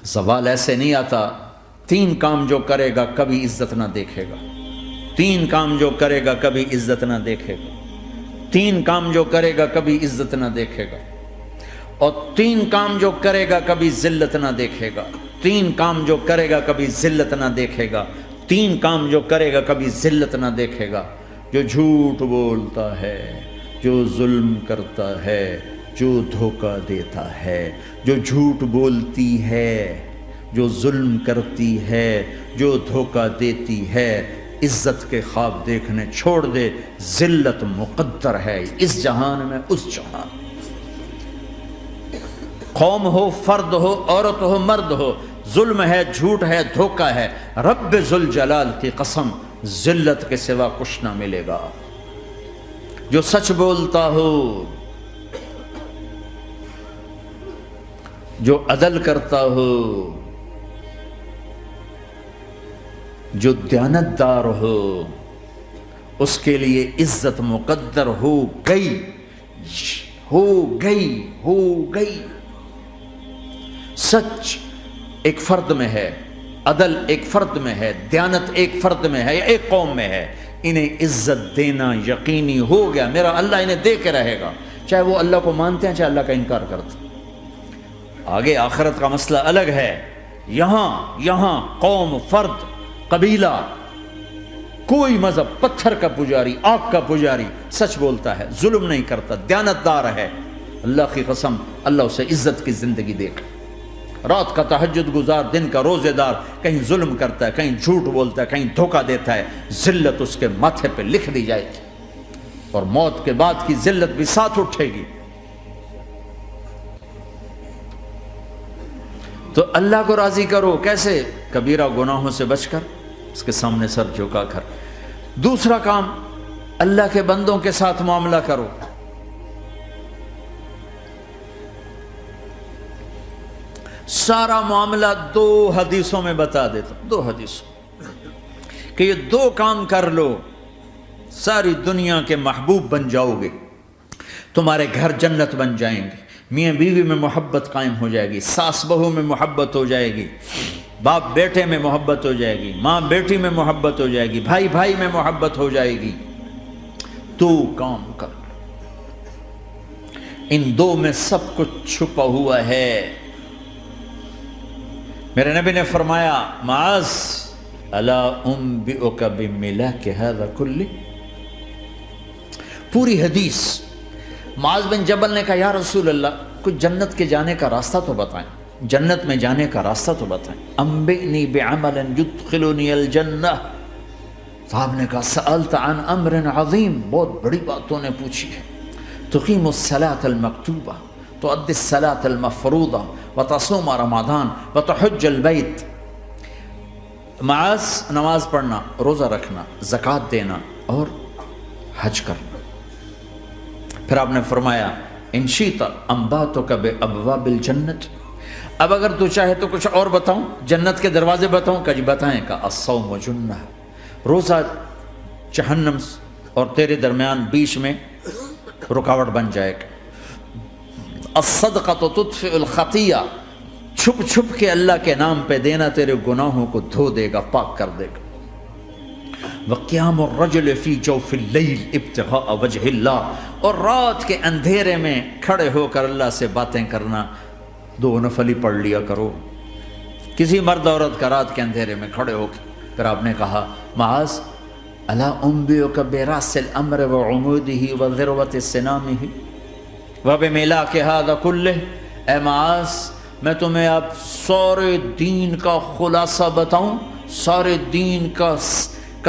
زوال ایسے نہیں آتا. 3 کام جو کرے گا کبھی عزت نہ دیکھے گا. 3 کام جو کرے گا کبھی عزت نہ دیکھے گا. 3 کام جو کرے گا کبھی عزت نہ دیکھے گا. اور 3 کام جو کرے گا کبھی ذلت نہ دیکھے گا. 3 کام جو کرے گا کبھی ذلت نہ دیکھے گا. 3 کام جو کرے گا کبھی ذلت نہ دیکھے گا. جو جھوٹ بولتا ہے، جو ظلم کرتا ہے، جو دھوکہ دیتا ہے، جو جھوٹ بولتی ہے، جو ظلم کرتی ہے، جو دھوکہ دیتی ہے، عزت کے خواب دیکھنے چھوڑ دے. ذلت مقدر ہے اس جہان میں اس جہان. قوم ہو، فرد ہو، عورت ہو، مرد ہو، ظلم ہے، جھوٹ ہے، دھوکہ ہے، رب ذوالجلال کی قسم ذلت کے سوا کچھ نہ ملے گا. جو سچ بولتا ہو، جو عدل کرتا ہو، جو دیانتدار ہو، اس کے لیے عزت مقدر ہو گئی، ہو گئی، ہو گئی. سچ ایک فرد میں ہے، عدل ایک فرد میں ہے، دیانت ایک فرد میں ہے یا ایک قوم میں ہے. انہیں عزت دینا یقینی ہو گیا. میرا اللہ انہیں دے کے رہے گا، چاہے وہ اللہ کو مانتے ہیں چاہے اللہ کا انکار کرتے ہیں. آگے آخرت کا مسئلہ الگ ہے. یہاں قوم، فرد، قبیلہ، کوئی مذہب، پتھر کا پجاری، آگ کا پجاری سچ بولتا ہے، ظلم نہیں کرتا، دیانتدار ہے، اللہ کی قسم اللہ اسے عزت کی زندگی دے گا. رات کا تہجد گزار، دن کا روزے دار، کہیں ظلم کرتا ہے، کہیں جھوٹ بولتا ہے، کہیں دھوکہ دیتا ہے، ذلت اس کے ماتھے پہ لکھ دی جائے گی اور موت کے بعد کی ذلت بھی ساتھ اٹھے گی. تو اللہ کو راضی کرو. کیسے؟ کبیرہ گناہوں سے بچ کر، اس کے سامنے سر جھکا کر. دوسرا کام، اللہ کے بندوں کے ساتھ معاملہ کرو. سارا معاملہ 2 حدیثوں میں بتا دیتا ہوں. 2 حدیثوں کہ یہ 2 کام کر لو، ساری دنیا کے محبوب بن جاؤ گے، تمہارے گھر جنت بن جائیں گے، میاں بیوی میں محبت قائم ہو جائے گی، ساس بہو میں محبت ہو جائے گی، باپ بیٹے میں محبت ہو جائے گی، ماں بیٹی میں محبت ہو جائے گی، بھائی بھائی میں محبت ہو جائے گی. 2 کام کر لو. ان 2 میں سب کچھ چھپا ہوا ہے. میرے نبی نے فرمایا معاذ الا انبئک بملاک ھذا کلہ. پوری حدیث. معاذ بن جبل نے کہا یا رسول اللہ کچھ جنت کے جانے کا راستہ تو بتائیں، جنت میں جانے کا راستہ تو بتائیں. انبئنی بعمل یدخلنی الجنہ. صاحب نے کہا سألت عن امر عظیم، بہت بڑی باتوں نے پوچھی ہے. تقیم الصلاۃ المکتوبہ، تؤدی الصلاۃ المفروضہ، وتصوم رمضان، وتحج البیت. معاذ نماز پڑھنا، روزہ رکھنا، زکوٰۃ دینا اور حج کرنا. پھر آپ نے فرمایا ان شئت انبأتک بابواب الجنت. اب اگر تو چاہے تو کچھ اور بتاؤں، جنت کے دروازے بتاؤں؟ کہ جی بتائیں. کہ الصوم جنہ، روزہ جہنم اور تیرے درمیان بیچ میں رکاوٹ بن جائے گا. الصدقۃ تطفئ الخطیہ، چھپ چھپ کے اللہ کے نام پہ دینا تیرے گناہوں کو دھو دے گا، پاک کر دے گا. وقیام الرجل فی جوف اللیل ابتغاء وجہ اللہ، اور رات کے اندھیرے میں کھڑے ہو کر اللہ سے باتیں کرنا. 2 نفل ہی پڑھ لیا کرو، کسی مرد عورت کا رات کے اندھیرے میں کھڑے ہو کے. پھر آپ نے کہا معاذ الا انبئک براس الامر وعمودہ وذروۃ سنامہ وبملاک ھذا کلہ. اے معاذ میں تمہیں اب سارے دین کا خلاصہ بتاؤں، سارے دین کا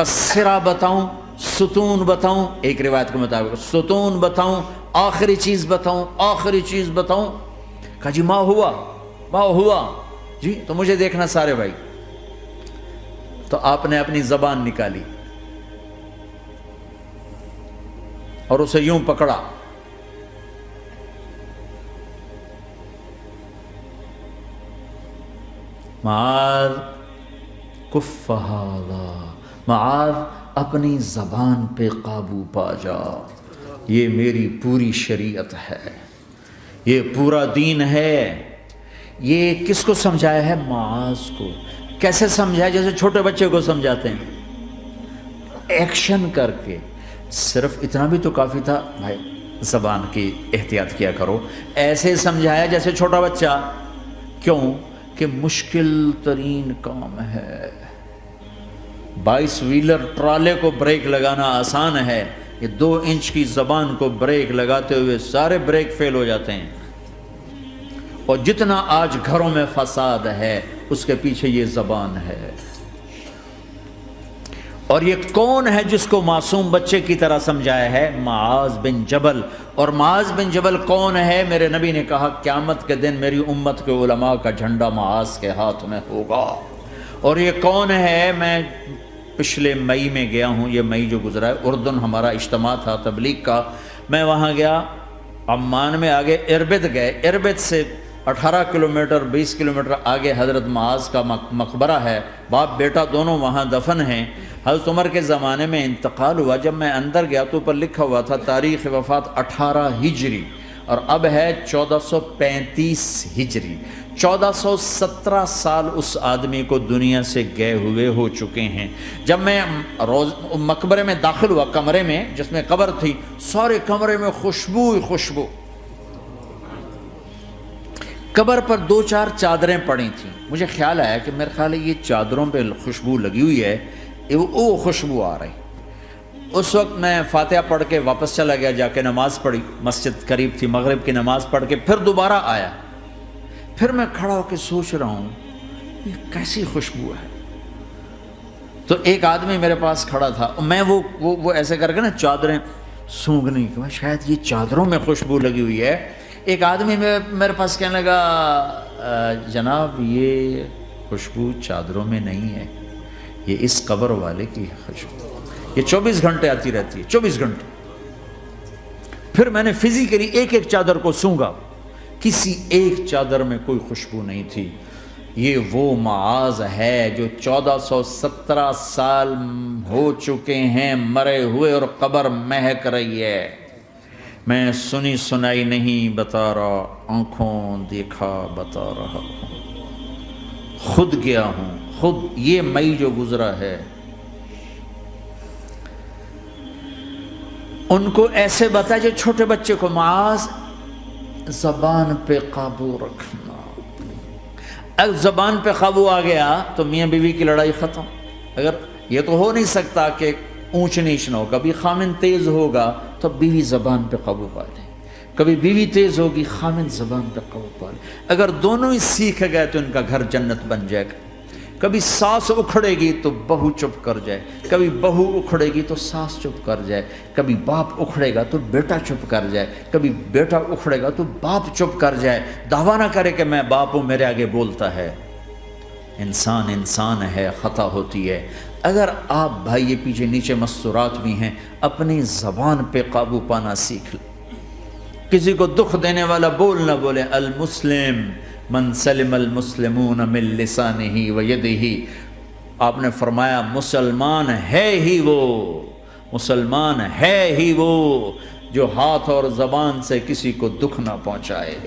سرا بتاؤں، ستون بتاؤں، ایک روایت کے مطابق ستون بتاؤں، آخری چیز بتاؤں، آخری چیز بتاؤں. کہا جی ما ہوا جی تو مجھے دیکھنا سارے بھائی. تو آپ نے اپنی زبان نکالی اور اسے یوں پکڑا. معاذ کف ھذا، معاذ اپنی زبان پہ قابو پا جا. یہ میری پوری شریعت ہے، یہ پورا دین ہے، یہ کس کو سمجھایا ہے؟ معاذ کو۔ کیسے سمجھایا؟ جیسے چھوٹے بچے کو سمجھاتے ہیں، ایکشن کر کے۔ صرف اتنا بھی تو کافی تھا، بھائی زبان کی احتیاط کیا کرو، ایسے سمجھایا جیسے چھوٹا بچہ۔ کیوں کہ مشکل ترین کام ہے۔ 22 ویلر ٹرالے کو بریک لگانا آسان ہے، یہ 2 انچ کی زبان کو بریک لگاتے ہوئے سارے بریک فیل ہو جاتے ہیں۔ اور جتنا آج گھروں میں فساد ہے اس کے پیچھے یہ زبان ہے۔ اور یہ کون ہے جس کو معصوم بچے کی طرح سمجھایا ہے؟ معاذ بن جبل۔ اور معاذ بن جبل کون ہے؟ میرے نبی نے کہا قیامت کے دن میری امت کے علماء کا جھنڈا معاذ کے ہاتھ میں ہوگا۔ اور یہ کون ہے؟ میں پچھلے مئی میں گیا ہوں، یہ مئی جو گزرا ہے، اردن ہمارا اجتماع تھا تبلیغ کا، میں وہاں گیا، عمان میں آگے اربد گئے، اربد سے 18 کلومیٹر 20 کلومیٹر آگے حضرت معاذ کا مقبرہ ہے، باپ بیٹا دونوں وہاں دفن ہیں۔ حضرت عمر کے زمانے میں انتقال ہوا، جب میں اندر گیا تو اوپر لکھا ہوا تھا تاریخ وفات 18 ہجری، اور اب ہے 1435 ہجری۔ 1417 سال اس آدمی کو دنیا سے گئے ہوئے ہو چکے ہیں۔ جب میں مقبرے میں داخل ہوا، کمرے میں جس میں قبر تھی، سارے کمرے میں خوشبو ہی خوشبو۔ قبر پر 2-4 چادریں پڑی تھیں، مجھے خیال آیا کہ میرے خیال ہے یہ چادروں پہ خوشبو لگی ہوئی ہے، وہ خوشبو آ رہی۔ اس وقت میں فاتحہ پڑھ کے واپس چلا گیا، جا کے نماز پڑھی، مسجد قریب تھی، مغرب کی نماز پڑھ کے پھر دوبارہ آیا۔ پھر میں کھڑا ہو کے سوچ رہا ہوں یہ کیسی خوشبو ہے۔ تو ایک آدمی میرے پاس کھڑا تھا، میں وہ ایسے کر کے نا چادریں سونگنے کی، شاید یہ چادروں میں خوشبو لگی ہوئی ہے۔ ایک آدمی میرے پاس کہنے لگا جناب یہ خوشبو چادروں میں نہیں ہے، یہ اس قبر والے کی خوشبو، یہ 24 گھنٹے آتی رہتی ہے، 24 گھنٹے۔ پھر میں نے فزیکلی ایک ایک چادر کو سونگا، کسی ایک چادر میں کوئی خوشبو نہیں تھی۔ یہ وہ معاذ ہے جو 1417 سال ہو چکے ہیں مرے ہوئے، اور قبر مہک رہی ہے۔ میں سنی سنائی نہیں بتا رہا، آنکھوں دیکھا بتا رہا ہوں، خود گیا ہوں، خود یہ مئی جو گزرا ہے۔ ان کو ایسے بتا جو چھوٹے بچے کو، معاذ زبان پہ قابو رکھنا۔ اگر زبان پہ قابو آ گیا تو میاں بیوی کی لڑائی ختم۔ اگر یہ تو ہو نہیں سکتا کہ اونچ نیچ نہ ہو، کبھی خامن تیز ہوگا تو بیوی زبان پہ قابو پا لے، کبھی بیوی تیز ہوگی خامن زبان پہ قابو پا لے۔ اگر دونوں ہی سیکھ گئے تو ان کا گھر جنت بن جائے گا۔ کبھی ساس اکھڑے گی تو بہو چپ کر جائے، کبھی بہو اکھڑے گی تو ساس چپ کر جائے، کبھی باپ اکھڑے گا تو بیٹا چپ کر جائے، کبھی بیٹا اکھڑے گا تو باپ چپ کر جائے۔ دعویٰ نہ کرے کہ میں باپ ہوں میرے آگے بولتا ہے۔ انسان انسان ہے، خطا ہوتی ہے۔ اگر آپ بھائی یہ پیچھے نیچے مستورات بھی ہیں، اپنی زبان پہ قابو پانا سیکھ لیں۔ کسی کو دکھ دینے والا بول نہ بولے۔ المسلم من سلم المسلمون من لسانہ و یدہ، آپ نے فرمایا مسلمان ہے ہی وہ، مسلمان ہے ہی وہ جو ہاتھ اور زبان سے کسی کو دکھ نہ پہنچائے۔